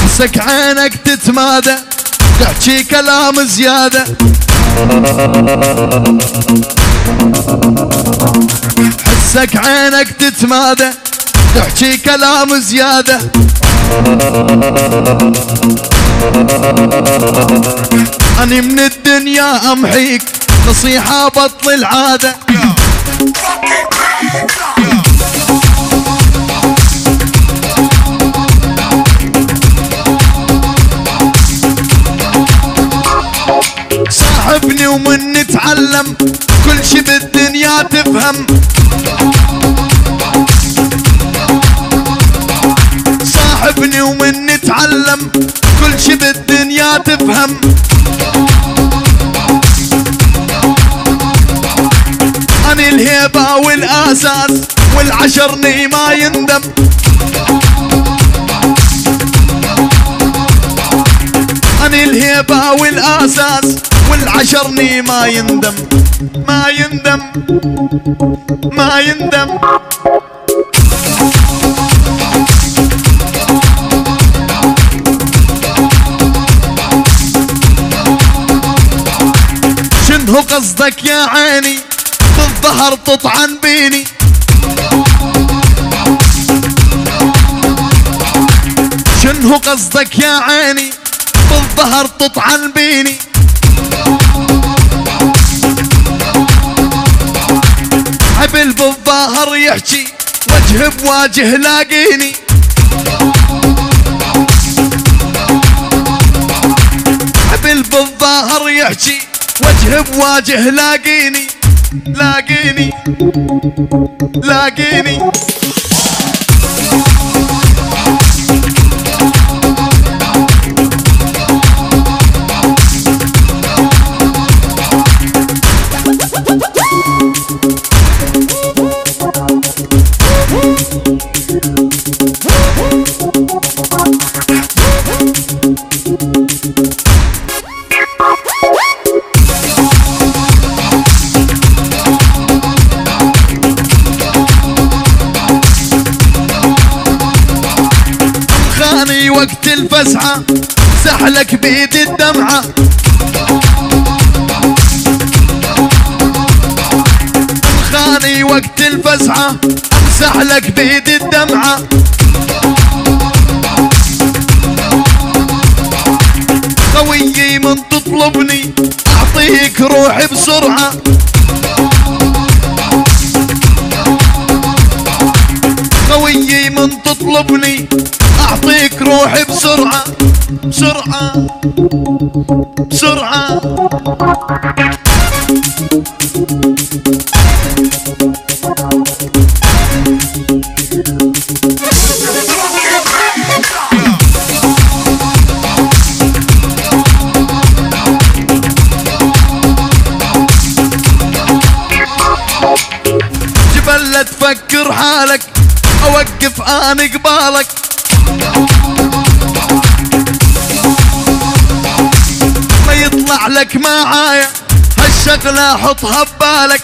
حسك عينك تتمادى تحكي كلام زيادة، حسك عينك تتمادى تحكي كلام زيادة، أني من الدنيا أمحيك نصيحة بطل العادة. صاحبني ومن نتعلم كل شي بالدنيا تفهم، صاحبني ومن نتعلم كل شي بالدنيا تفهم، أنا الهيبة والأساس والعشرني ما يندم، أنا الهيبة والأساس والعشرني ما يندم، ما يندم ما يندم. شنو قصدك يا عيني بالظهر تطعن بيني، شنو قصدك يا عيني بالظهر تطعن بيني، عبل بالظهر يحكي وجه بواجه لاقيني، عبل بالظهر يحكي وجه بواجه لاقيني، لاقيني لاقيني. وقت الفزعة سحلك بيد الدمعة، خاني وقت الفزعة امسحلك بيد الدمعة، خويي من تطلبني اعطيك روحي بسرعة، خويي من تطلبني أعطيك روحي بسرعة بسرعة بسرعة. جبل لا تفكر حالك أوقف أنا قبالك، ما يطلع لك معايا هالشغلة حطها ببالك،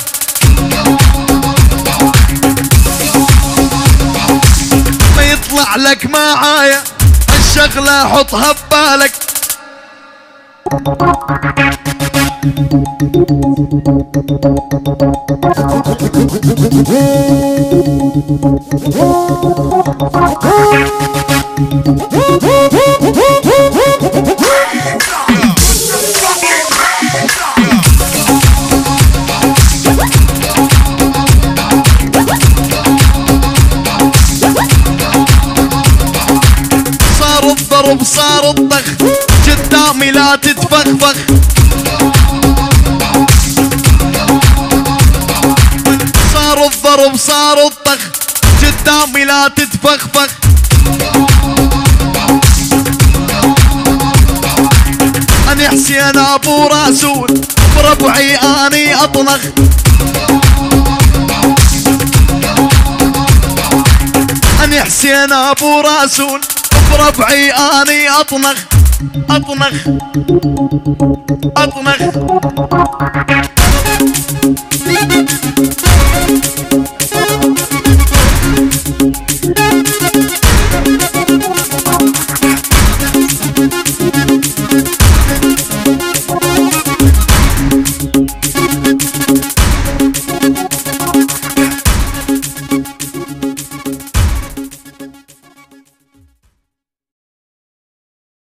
ما يطلع لك معايا هالشغلة حطها ببالك. صار الضرب صار الضخ قدامي لا تتفخفخ، صار الضرب صار الضخ قدامي لا تتفخفخ، أنا حسين أبو رسول بربعي اني اطنخ. اني حسين ابو راسون بربعي اني اطنخ اطنخ اطنخ.